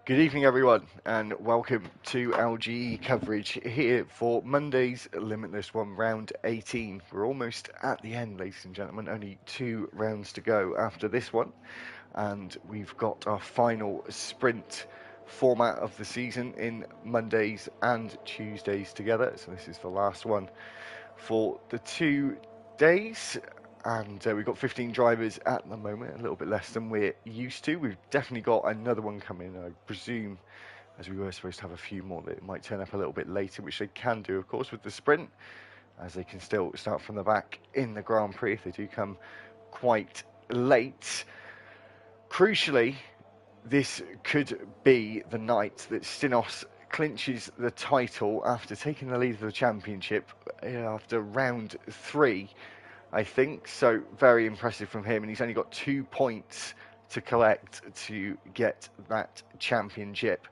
Good evening, everyone, and welcome to LGE coverage here for Monday's Limitless One Round 18. We're almost at the end, ladies and gentlemen. Only 2 rounds to go after this one, and we've got our final sprint format of the season in Mondays and Tuesdays together. So this is the last one for the 2 days. And we've got 15 drivers at the moment, a little bit less than we're used to. We've definitely got another one coming, I presume, as we were supposed to have a few more, that might turn up a little bit later, which they can do, of course, with the sprint, as they can still start from the back in the Grand Prix if they do come quite late. Crucially, this could be the night that Stinos clinches the title after taking the lead of the championship after round 3. I think so. Very impressive from him, and he's only got 2 points to collect to get that championship,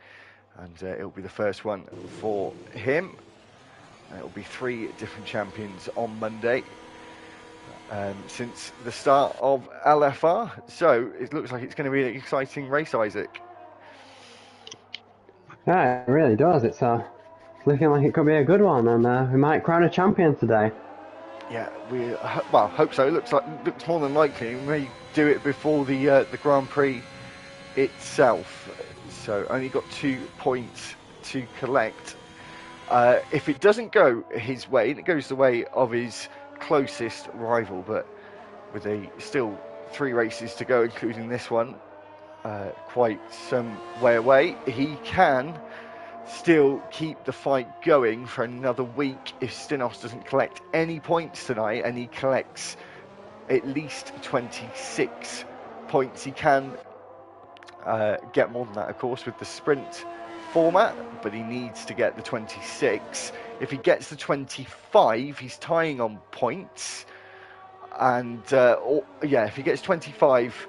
and it'll be the first one for him. It'll be 3 different champions on Monday since the start of LFR, so it looks like it's going to be an exciting race, Isaac. Yeah, it really does. It's looking like it could be a good one, and we might crown a champion today. Yeah, we hope so. It looks more than likely we may do it before the Grand Prix itself. So only got 2 points to collect. If it doesn't go his way, and it goes the way of his closest rival, but with still 3 races to go, including this one, quite some way away, he can still keep the fight going for another week if Stinos doesn't collect any points tonight, and he collects at least 26 points. He can get more than that, of course, with the sprint format, but he needs to get the 26. If he gets the 25, he's tying on points, and if he gets 25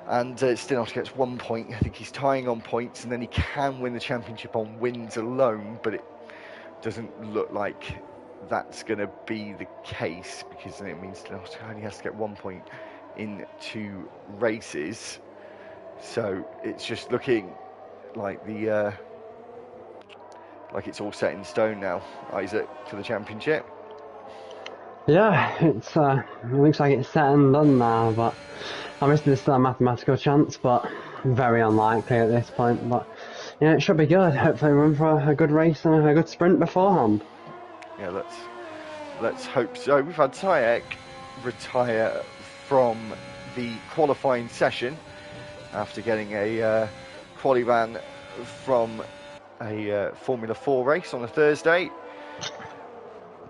and Stinos gets 1 point, I think he's tying on points, and then he can win the championship on wins alone, but it doesn't look like that's going to be the case, because then it means Stinos only has to get 1 point in 2 races. So it's just looking like like it's all set in stone now, Isaac, for the championship. Yeah, it looks like it's set and done now, but obviously there's still a mathematical chance, but very unlikely at this point. But yeah, it should be good. Hopefully, run for a good race and a good sprint beforehand. Yeah, let's hope so. We've had Sayek retire from the qualifying session after getting a quali ban from a Formula 4 race on a Thursday,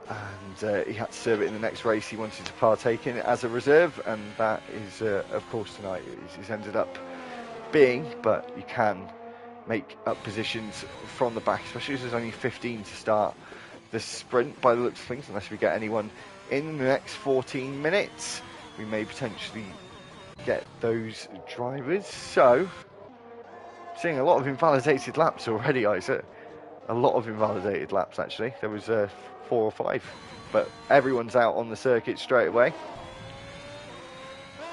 and he had to serve it in the next race he wanted to partake in as a reserve, and that is, of course, tonight it's ended up being, but you can make up positions from the back, especially as there's only 15 to start the sprint by the looks of things, unless we get anyone in the next 14 minutes. We may potentially get those drivers. So, seeing a lot of invalidated laps already, Isaac. A lot of invalidated laps, actually. There was 4 or 5, but everyone's out on the circuit straight away.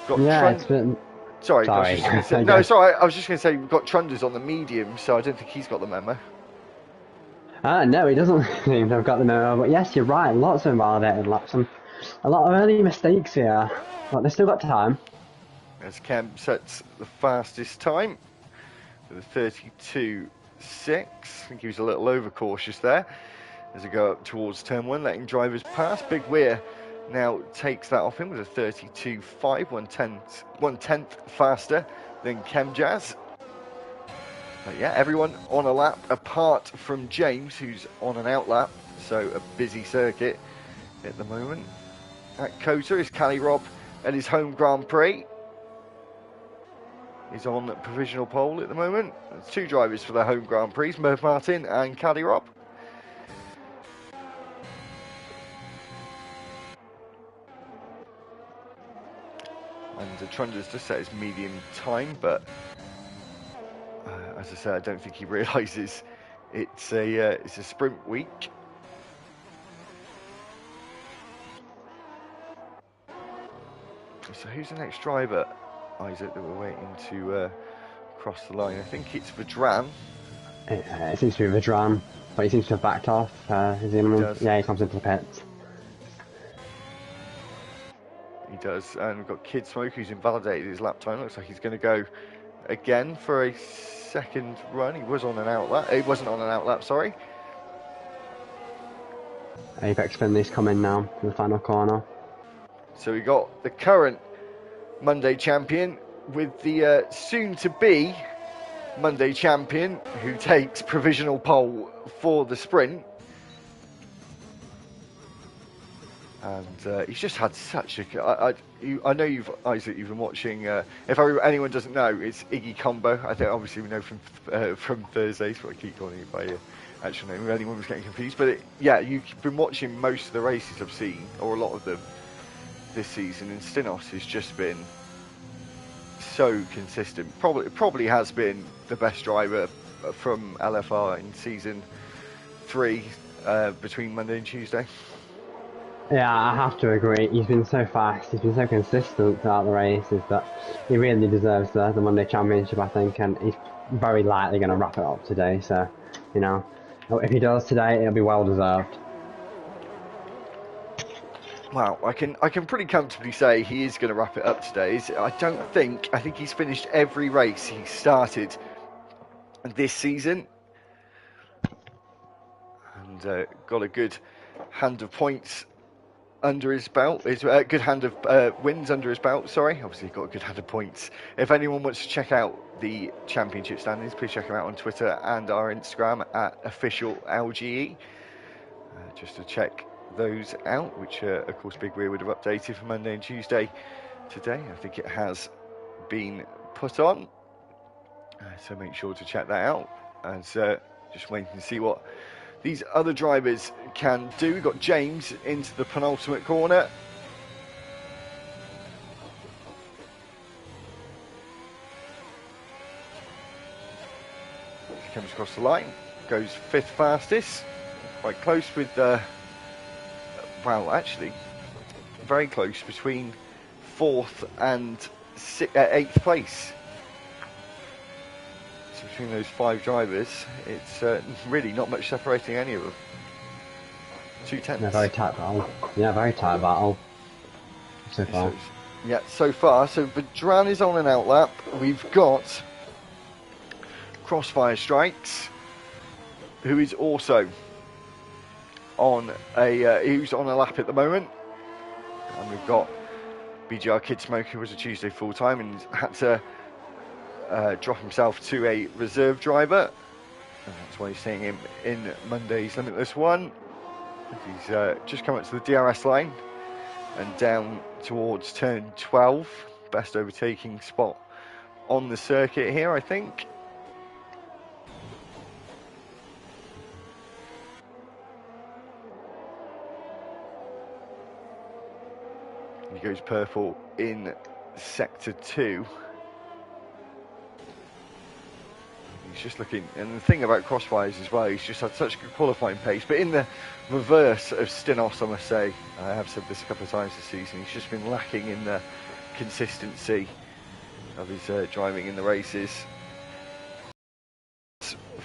Got Yeah, it's been. Sorry, I was Sorry. just going to say. No, sorry, I was just going to say we've got Trunders on the medium, so I don't think he's got the memo. No, he doesn't seem to have got the memo. But yes, you're right. Lots of invalidated laps and a lot of early mistakes here. But they've still got time. As Cam sets the fastest time with a 32.6. I think he was a little overcautious there as they go up towards turn 1, letting drivers pass. Big Weir now takes that off him with a 32.5, 1/10 faster than Kemjaz. But yeah, everyone on a lap apart from James, who's on an out lap, so a busy circuit at the moment. At Kota is Cali Rob at his home Grand Prix. He's on provisional pole at the moment. There's 2 drivers for their home Grand Prix, Merv Martin and Cali Rob. And Trunder's just set his medium time, but as I said, I don't think he realises it's a sprint week. So who's the next driver, Isaac, that we're waiting to across the line? I think it's Vedran. It seems to be Vidran, but he seems to have backed off. Is he He does. Yeah, he comes into the pits. He does. And we've got Kid Smoke, who's invalidated his lap time. Looks like he's going to go again for a second run. He was on an outlap. He wasn't on an outlap, sorry. Apex Finley's coming now to the final corner. So we got the current Monday champion with the soon-to-be Monday champion, who takes provisional pole for the sprint. And he's just had such a... I know you've, Isaac, you've been watching... if anyone doesn't know, it's Iggy Combo. I think obviously we know from Thursdays, but I keep calling you by your actual name. If anyone was getting confused. But yeah, you've been watching most of the races I've seen, or a lot of them, this season. And Stinos has just been so consistent. Probably has been the best driver from LFR in season 3 between Monday and Tuesday. Yeah, I have to agree. He's been so fast, he's been so consistent throughout the races that he really deserves the Monday Championship, I think, and he's very likely going to wrap it up today. So, you know, if he does today, it'll be well deserved. Wow, I can pretty comfortably say he is going to wrap it up today. I think he's finished every race he started this season, and got a good hand of points under his belt. Is a good hand of wins under his belt. Sorry, obviously got a good hand of points. If anyone wants to check out the championship standings, please check them out on Twitter and our Instagram at official LGE, just to check those out, which of course Big Rear would have updated for Monday and Tuesday today. I think it has been put on, so make sure to check that out. And just waiting to see what these other drivers can do. We've got James into the penultimate corner. He comes across the line, goes 5th fastest, quite close with well, actually very close between 4th and 8th place. So between those 5 drivers, it's really not much separating any of them. 2 tenths. Yeah, very tight battle. Yeah, very tight battle so far. Yeah, so far. So Vedran is on an outlap. We've got Crossfire Strikes, who is also on who's on a lap at the moment, and we've got BGR Kid Smoke, who was a Tuesday full time and had to drop himself to a reserve driver, and that's why you're seeing him in Monday's Limitless 1. He's just come up to the DRS line and down towards turn 12, best overtaking spot on the circuit here, I think. He goes purple in sector 2. He's just looking, and the thing about Crossfires as well, he's just had such good qualifying pace, but in the reverse of Stinos, I must say, I have said this a couple of times this season, he's just been lacking in the consistency of his driving in the races.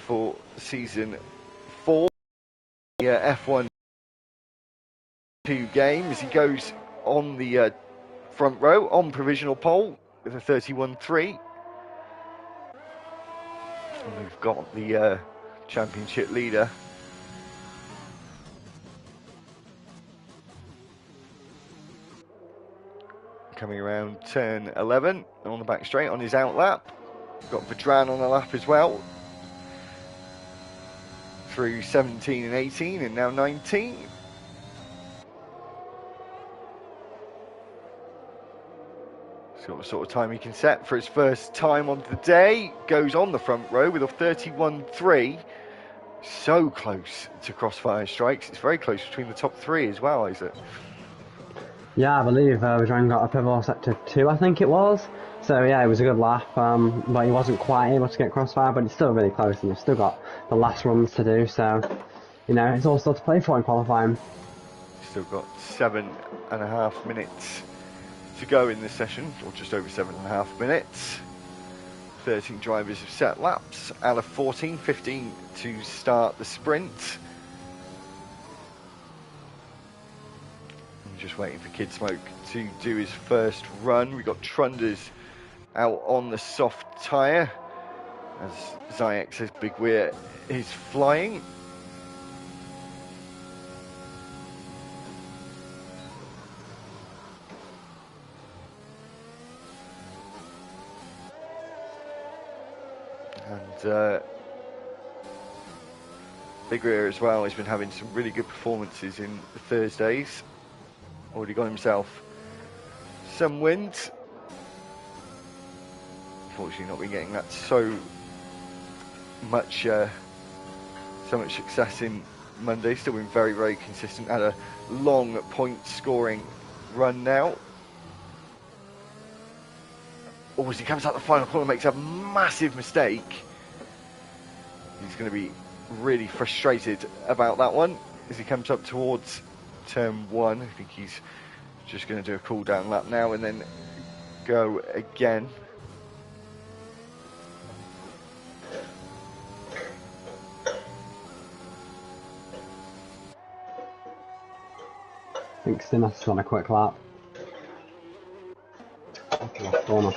For season 4, the F1 2 game, as he goes on the front row on provisional pole with a 31.3. And we've got the championship leader coming around turn 11 on the back straight on his outlap. We've got Vedran on the lap as well through 17 and 18 and now 19. See what sort of time he can set for his first time on the day. Goes on the front row with a 31.3. So close to Crossfire Strikes. It's very close between the top 3 as well, Isaac. Yeah, I believe Vedran got a pivotal sector 2, I think it was. So yeah, it was a good lap, but he wasn't quite able to get Crossfire, but it's still really close, and he's still got the last runs to do. So, you know, it's all still to play for in qualifying. Still got 7.5 minutes to go in this session, or just over 7.5 minutes. 13 drivers have set laps out of 14, 15 to start the sprint. I'm just waiting for Kid Smoke to do his first run. We've got Trunders out on the soft tyre as Zayex's big wheel is flying. And Big Rear as well has been having some really good performances in the Thursdays. Already got himself some wins. Unfortunately not been getting that so much success in Monday. Still been very, very consistent. Had a long point scoring run now. Oh, as he comes out the final corner, makes a massive mistake. He's going to be really frustrated about that one as he comes up towards turn 1. I think he's just going to do a cool down lap now and then go again. I think Simas on a quick lap. Last corner.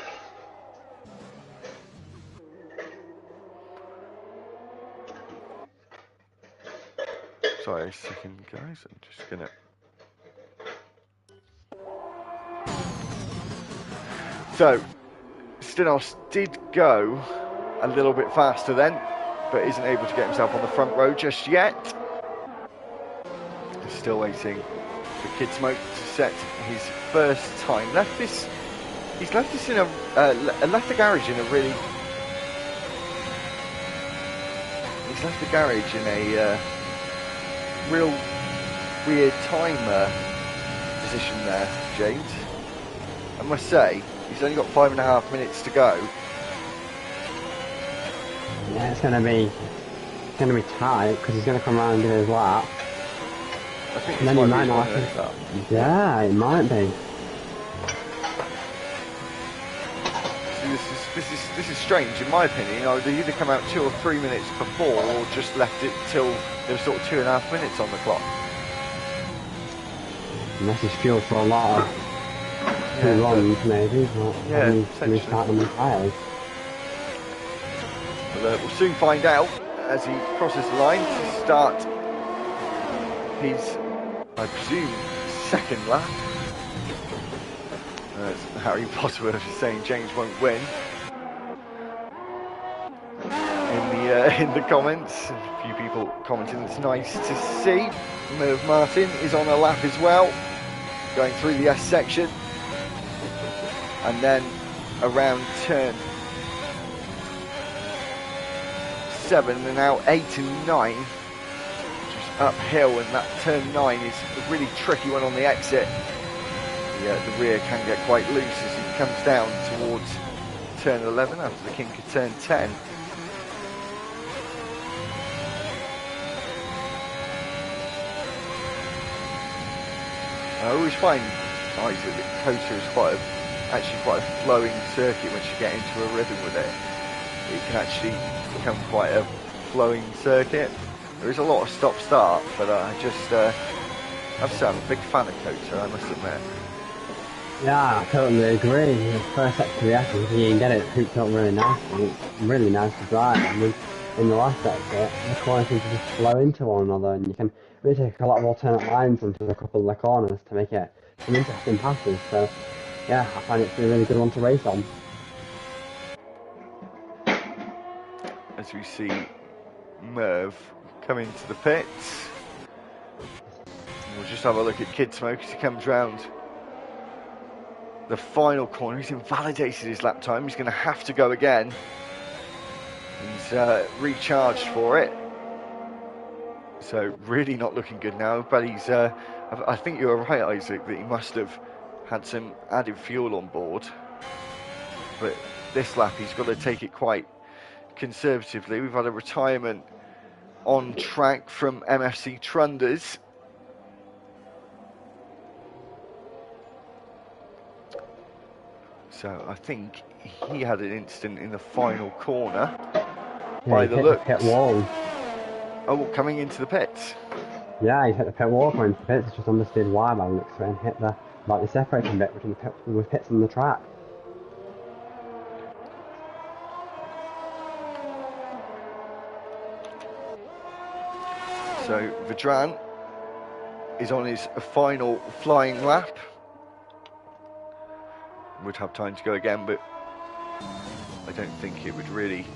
Sorry, a second, guys. I'm just going to... So, Stinos did go a little bit faster then, but isn't able to get himself on the front row just yet. He's still waiting for Kid Smoke to set his first time. He's left this in left the garage in a really... He's left the garage in a real weird time position there, James. I must say, he's only got 5.5 minutes to go. Yeah, it's gonna be tight because he's gonna come around and do his lap. I think And then he might not. Yeah, it might be. This is strange, in my opinion. You know, they either come out 2 or 3 minutes before, or just left it till there was sort of 2.5 minutes on the clock. And this is fuel for a lot of two runs, maybe. But yeah, restart them with tyres. Well, we'll soon find out as he crosses the line to start his, I presume, second lap. As Harry Potter was saying, James won't win. In the comments, a few people commenting. It's nice to see. Merv Martin is on a lap as well, going through the S section, and then around turn 7 and now 8 and 9, which is uphill, and that turn 9 is a really tricky one on the exit. The rear can get quite loose as he comes down towards turn 11 after the kink of turn 10. I always find Isaac that Kota is actually quite a flowing circuit once you get into a rhythm with it. It can actually become quite a flowing circuit. There is a lot of stop-start, but I just I'm a big fan of Kota, I must admit. Yeah, I totally agree. The first sector reaction, you can get it hooked up really nicely. It's really nice to drive. I mean, in the last sector, the corners seem to just flow into one another, and you can really take a lot of alternate lines into a couple of the corners to make it some interesting passes. So, yeah, I find it to be a really good one to race on. As we see Merv come into the pits, we'll just have a look at Kid Smoke as he comes round the final corner. He's invalidated his lap time. He's going to have to go again. He's recharged for it. So really not looking good now. But he's, I think you're right, Isaac, that he must have had some added fuel on board. But this lap, he's got to take it quite conservatively. We've had a retirement on track from MFC Trunders. So I think he had an incident in the final corner. Yeah, By he the hit the looks. pit wall. Oh, coming into the pits. Yeah, he hit the pit wall going into the pits. It's just understood why by the looks of it, and hit the like the separating bit between the pit, with pits on the track. So Vedran is on his final flying lap. Would have time to go again, but I don't think it would really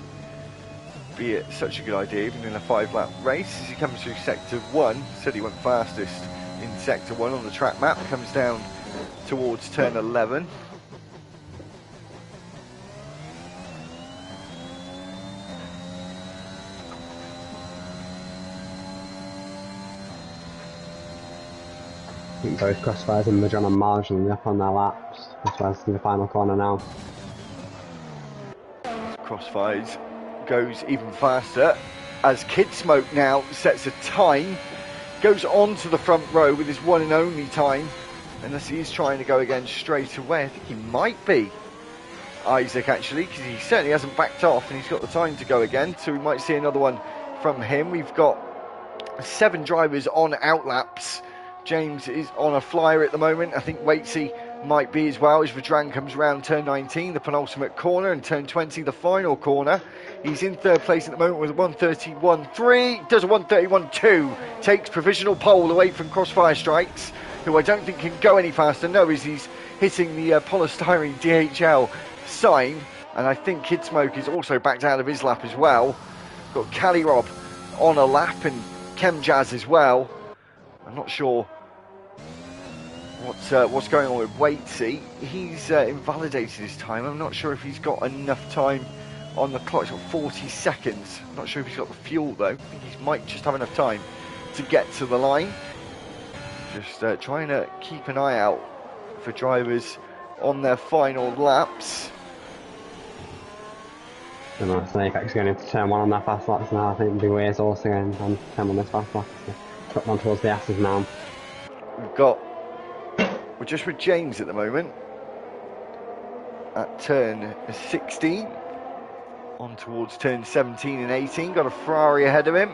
be such a good idea, even in a 5-lap race. As he comes through sector 1, said he went fastest in sector 1 on the track map, comes down towards turn 11. I think both Crossfires and Madron are marginally up on their laps. Crossfires in the final corner now. Crossfires goes even faster as Kid Smoke now sets a time, goes on to the front row with his one and only time, unless he's trying to go again straight away. I think he might be Isaac actually, because he certainly hasn't backed off and he's got the time to go again, so we might see another one from him. We've got 7 drivers on outlaps. James is on a flyer at the moment. I think Waitsy might be as well as Vedran comes around turn 19, the penultimate corner, and turn 20, the final corner. He's in 3rd place at the moment with a 1:31.3, does a 1:31.2, takes provisional pole away from Crossfire Strikes, who I don't think can go any faster. No, as he's hitting the polystyrene DHL sign, and I think Kid Smoke is also backed out of his lap as well. Got Cali Rob on a lap and Chem Jazz as well. I'm not sure what's going on with Waitsy. He's invalidated his time. I'm not sure if he's got enough time on the clock. He's got 40 seconds. I'm not sure if he's got the fuel though. I think he might just have enough time to get to the line. Just trying to keep an eye out for drivers on their final laps. And Snake X going into turn 1 on their fast laps now. I think Big Way is also going on turn 1 this fast lap. Cut down towards the S's now. We're just with James at the moment at turn 16, on towards turn 17 and 18. Got a Ferrari ahead of him.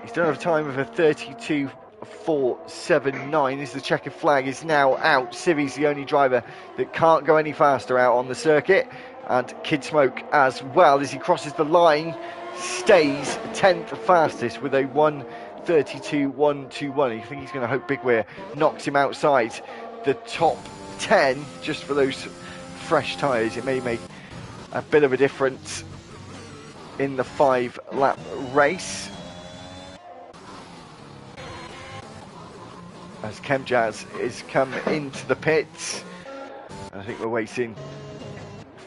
He's done a time of a 32.479 as the checkered flag is now out. Civi's the only driver that can't go any faster out on the circuit, and Kid Smoke as well, as he crosses the line, stays 10th fastest with a 1:32.121. I think he's going to hope Big Weir knocks him outside the top 10 just for those fresh tyres. It may make a bit of a difference in the 5-lap race. As Chemjazz is come into the pits, I think we're waiting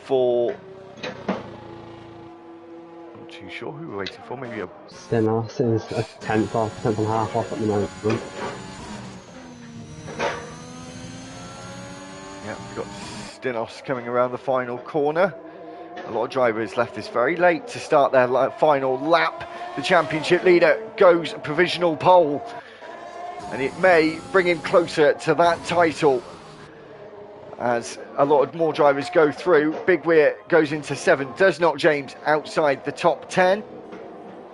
for, I'm not too sure who we're waiting for, maybe a Stinos is a 10th or 10th and a half off at the moment. Yeah, we've got Stinos coming around the final corner. A lot of drivers left this very late to start their final lap. The championship leader goes provisional pole, and it may bring him closer to that title as a lot of more drivers go through. Big Weir goes into 7th, does knock James outside the top 10,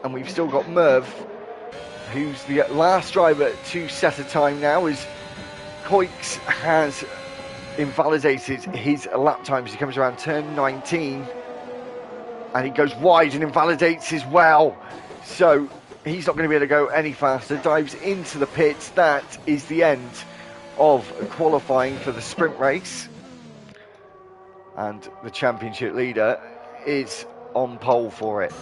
and we've still got Merv, who's the last driver to set a time now, as Coix has invalidated his lap times. He comes around turn 19 and he goes wide and invalidates as well, so he's not going to be able to go any faster. Dives into the pits. That is the end of qualifying for the sprint race, and the championship leader is on pole for it.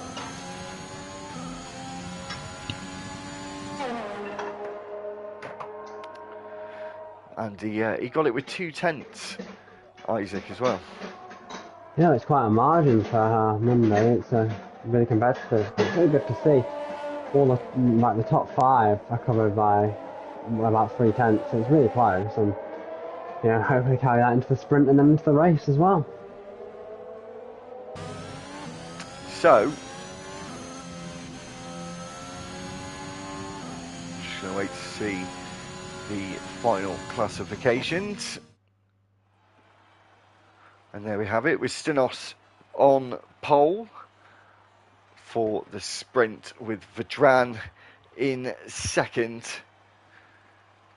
And he got it with 2/10, Isaac, as well. Yeah, it's quite a margin for Monday. It's really competitive. It's really good to see. All the the top 5 are covered by about 3/10, so it's really close, and hopefully carry that into the sprint and then into the race as well. So, just going to wait to see the final classifications. And there we have it, with Stinos on pole for the sprint, with Vedran in second.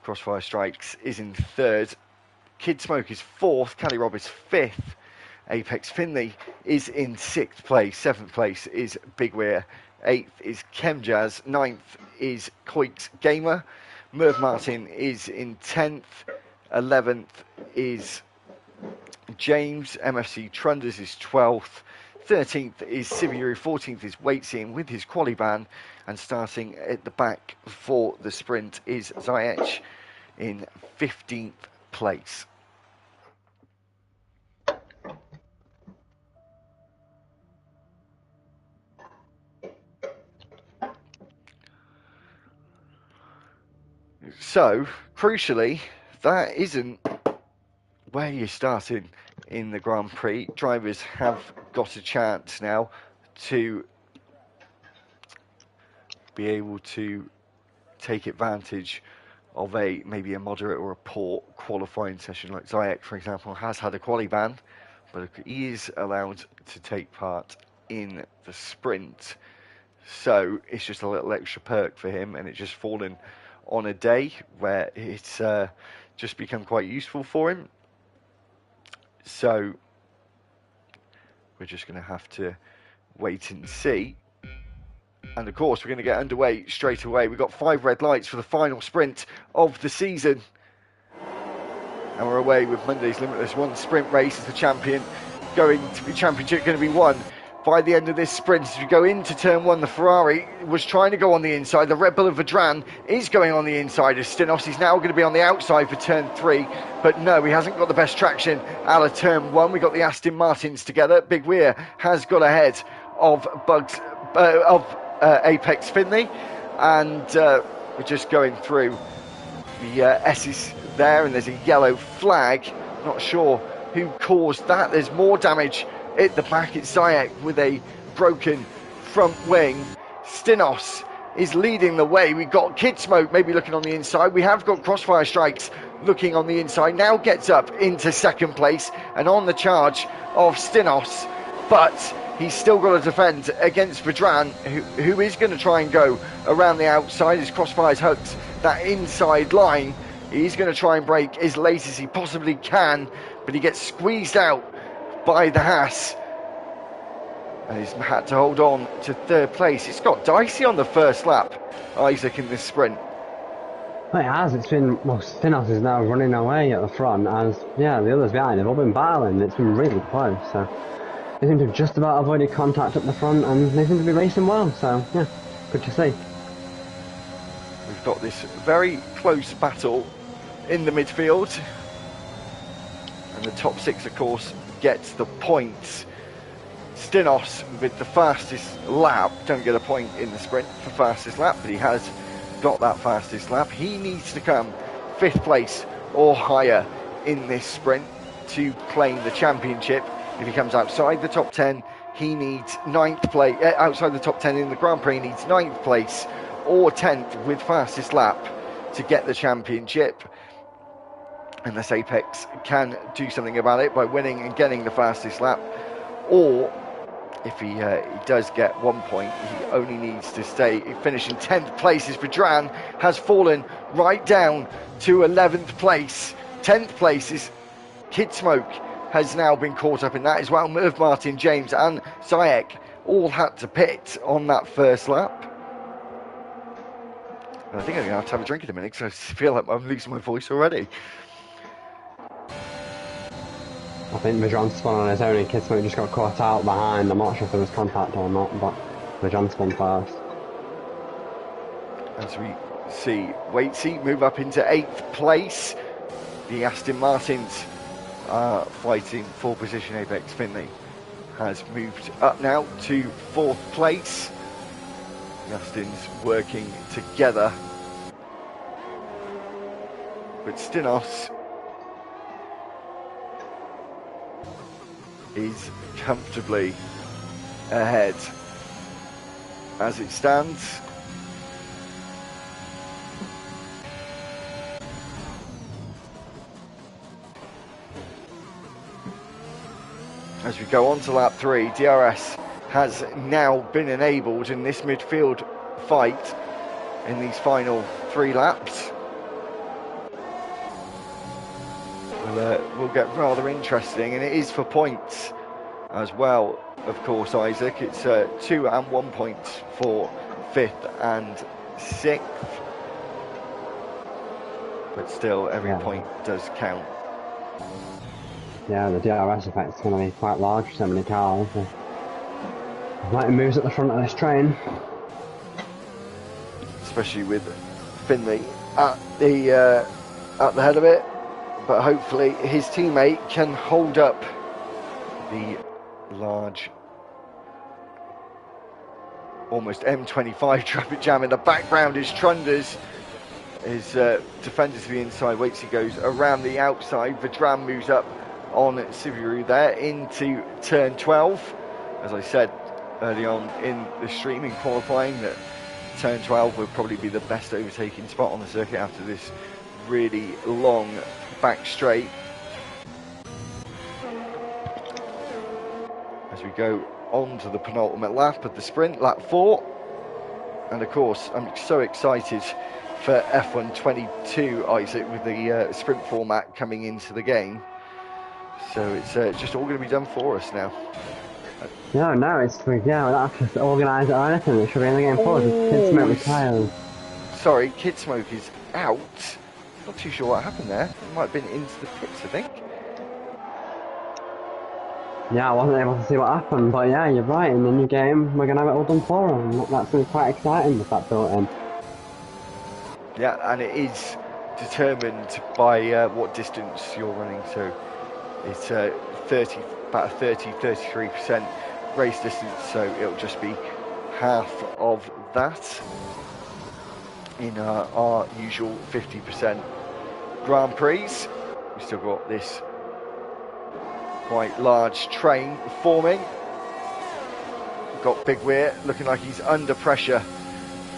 Crossfire Strikes is in third. Kid Smoke is fourth. Cali Rob is fifth. Apex Finley is in sixth place. Seventh place is Big Weir. Eighth is Chemjazz. Ninth is Coit Gamer. Merv Martin is in 10th. 11th is James. MFC Trunders is 12th. 13th is Sibiru. 14th is Waitseeing with his quali ban. And starting at the back for the sprint is Ziyech in 15th place. So, crucially, that isn't where you're starting in the Grand Prix. Drivers have got a chance now to be able to take advantage of maybe a moderate or a poor qualifying session. Like Ziyech, for example, has had a quali ban, but he is allowed to take part in the sprint. So it's just a little extra perk for him, and it's just fallen on a day where it's just become quite useful for him. So we're just going to have to wait and see. And of course, we're going to get underway straight away. We've got 5 red lights for the final sprint of the season. And we're away with Monday's Limitless 1 sprint race as the championship going to be won by the end of this sprint. As we go into turn 1, the Ferrari was trying to go on the inside. The Red Bull of Vedran is going on the inside as Stinos is now going to be on the outside for turn 3. But no, he hasn't got the best traction out of turn 1. We got the Aston Martins together. Big Weir has got ahead of Apex Finley. And we're just going through the S's there, and there's a yellow flag. Not sure who caused that. There's more damage at the back. It's Ziyech with a broken front wing. Stinos is leading the way. We've got Kid Smoke maybe looking on the inside. We have got Crossfire Strikes looking on the inside. Now gets up into second place and on the charge of Stinos, but he's still got to defend against Vedran, who is going to try and go around the outside as Crossfire's hugged that inside line. He's going to try and brake as late as he possibly can, but he gets squeezed out by the Haas. And he's had to hold on to third place. It's got dicey on the first lap, Isaac, in this sprint. Well, it has. It's been, well, Stinos is now running away at the front, as, yeah, the others behind have all been battling. It's been really close, so they seem to have just about avoided contact at the front, and they seem to be racing well, so, yeah, good to see. We've got this very close battle in the midfield, and the top 6, of course, gets the points. Stinos with the fastest lap don't get a point in the sprint for fastest lap, but he has got that fastest lap. He needs to come 5th place or higher in this sprint to claim the championship. If he comes outside the top 10, he needs 9th place. Outside the top 10 in the Grand Prix, he needs 9th place or 10th with fastest lap to get the championship. Unless Apex can do something about it by winning and getting the fastest lap, or if he does get 1 point, he only needs to finish in 10th place. As Vedran has fallen right down to 11th place. 10th place is Kid Smoke has now been caught up in that as well. Merv Martin, James and Ziyech all had to pit on that first lap. And I think I'm going to have a drink in a minute because I feel like I'm losing my voice already. I think Vedran spun on his own and Kid Smoke just got caught out behind. I'm not sure if there was contact or not, but Vedran spun first. As we see Waitsy move up into 8th place, the Aston Martins are fighting for position. Apex Finley has moved up now to 4th place. The Astons working together, but Stinos is comfortably ahead as it stands. as we go on to lap 3. DRS has now been enabled in this midfield fight in these final 3 laps. Will get rather interesting, and it is for points as well, of course, Isaac. It's 2 and 1 points for 5th and 6th, but still every point does count. Yeah, the DRS effect is going to be quite large for so many cars. Mighty moves at the front of this train, especially with Finley at the head of it. But hopefully his teammate can hold up the large, almost M25 traffic jam. In the background is Trunders. His defender to the inside, waits, he goes around the outside. Vedran moves up on Sibiru there into turn 12. As I said early on in the streaming qualifying, that turn 12 would probably be the best overtaking spot on the circuit after this really long back straight. As we go on to the penultimate lap of the sprint, lap 4. And of course, I'm so excited for F1 22, Isaac, with the sprint format coming into the game. So it's just all going to be done for us now. No, it's we don't have to organise it or anything. It should be in the game for us. Kid Smoke retired. Sorry, Kid Smoke is out. Not too sure what happened there. He might have been into the pits, I think. Yeah, I wasn't able to see what happened, but yeah, you're right. In the new game, we're going to have it all done for them. That's going to be quite exciting with that built in. Yeah, and it is determined by what distance you're running. So it's about a 33% race distance. So it'll just be half of that in our usual 50% Grand Prix. We've still got this quite large train forming. We've got Big Weir looking like he's under pressure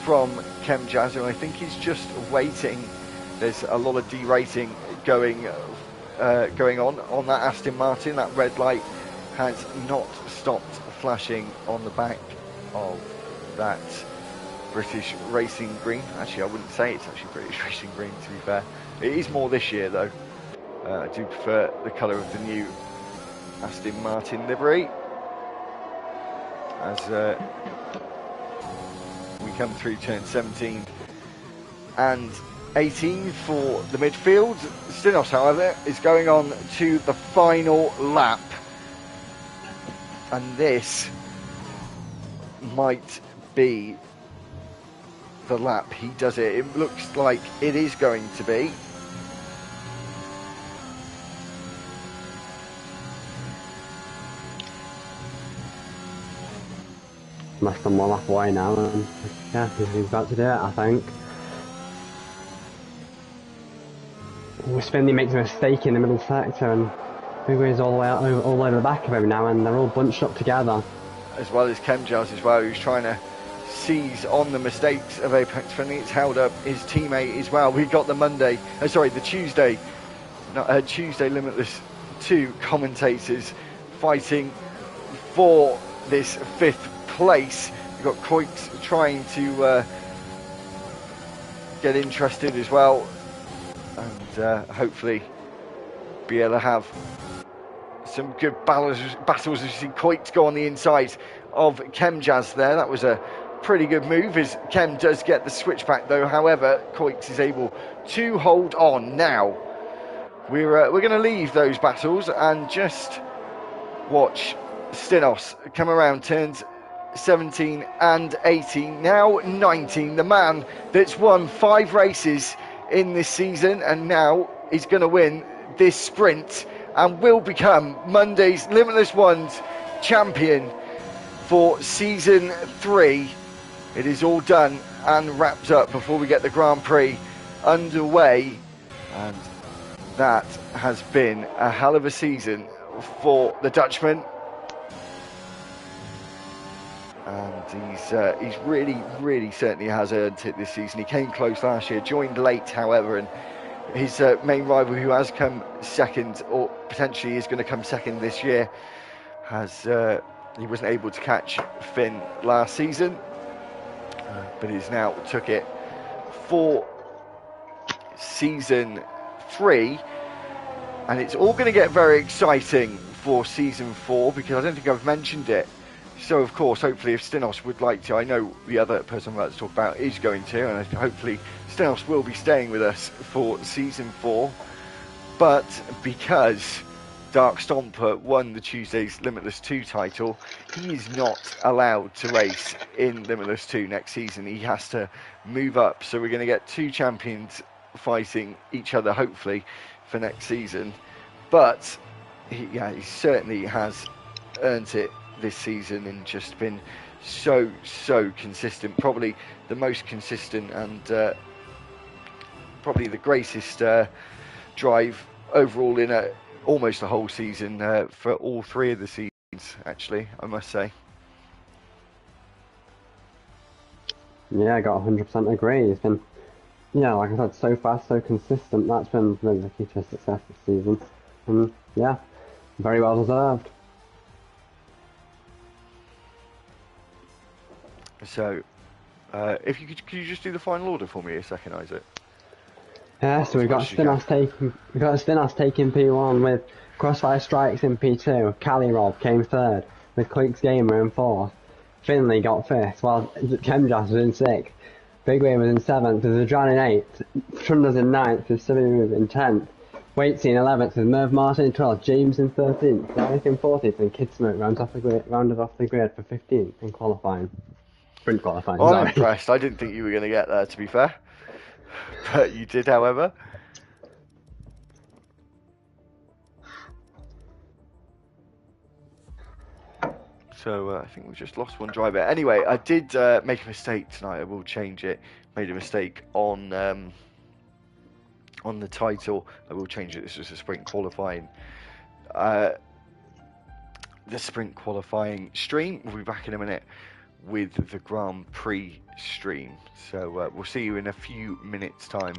from Chemjaz, and I think he's just waiting. There's a lot of derating going on that Aston Martin. That red light has not stopped flashing on the back of that British Racing Green. Actually, I wouldn't say it's actually British Racing Green, to be fair. It is more this year, though. I do prefer the colour of the new Aston Martin livery. As we come through turn 17 and 18 for the midfield. Stinos, however, is going on to the final lap. And this might be the lap he does it. It looks like it is going to be. Less than 1 lap away now, and yeah, he's about to do it, I think. Spindy makes a mistake in the middle sector, and Big is all the way out, all over the back of him now, and they're all bunched up together. As well as Chemjaz as well, who's trying to seize on the mistakes of Apex Friendly. It's held up his teammate as well. We've got the Tuesday Limitless 2 commentators fighting for this 5th place. We've got Coix trying to get interested as well, and hopefully be able to have some good battles as you see Coix go on the inside of Chemjaz there. That was a pretty good move as Chem does get the switchback though. However, Coix is able to hold on. Now we're going to leave those battles and just watch Stinos come around turns 17 and 18, now 19, the man that's won 5 races in this season and now is going to win this sprint and will become Monday's Limitless One's champion for season 3. It is all done and wrapped up before we get the Grand Prix underway, and that has been a hell of a season for the Dutchman. And he's really certainly has earned it this season. He came close last year, joined late, however, and his main rival, who has come second, or potentially is going to come second this year, he wasn't able to catch Finn last season, but he's now took it for season 3, and it's all going to get very exciting for season 4 because I don't think I've mentioned it. So of course, hopefully, if Stinos would like to, I know the other person I'm about to talk about is going to, and hopefully Stinos will be staying with us for season 4. But because Dark Stomper won the Tuesday's Limitless 2 title, he is not allowed to race in Limitless 2 next season. He has to move up. So we're going to get 2 champions fighting each other, hopefully, for next season. But he certainly has earned it this season and just been so consistent. Probably the most consistent and probably the greatest drive overall in almost a whole season for all 3 of the seasons, actually, I must say. Yeah, I got 100% agree. He's been, like I said, so fast, so consistent. That's been really the key to success this season. And yeah, very well deserved. So, if you could you just do the final order for me a second, Isaac? Yeah, so we've got Stinos taking P1 with Crossfire Strikes in P2. Calirob came third with Cleeks Gamer in fourth. Finley got fifth while Chemjas was in sixth. Big Wave was in seventh with Zadran in eighth. Trunders in ninth with Move in 10th. Waitsy in 11th with Merv Martin in 12th. James in 13th. Yannick in 14th and Kid Smoke rounded off the grid for 15th in qualifying. Sprint qualifying. Well, I'm impressed. I didn't think you were going to get there, to be fair. But you did, however. So I think we've just lost one driver. Anyway, I did make a mistake tonight. I will change it. Made a mistake on the title. I will change it. This was a sprint qualifying. The sprint qualifying stream. We'll be back in a minute with the Grand Prix stream. So we'll see you in a few minutes' time.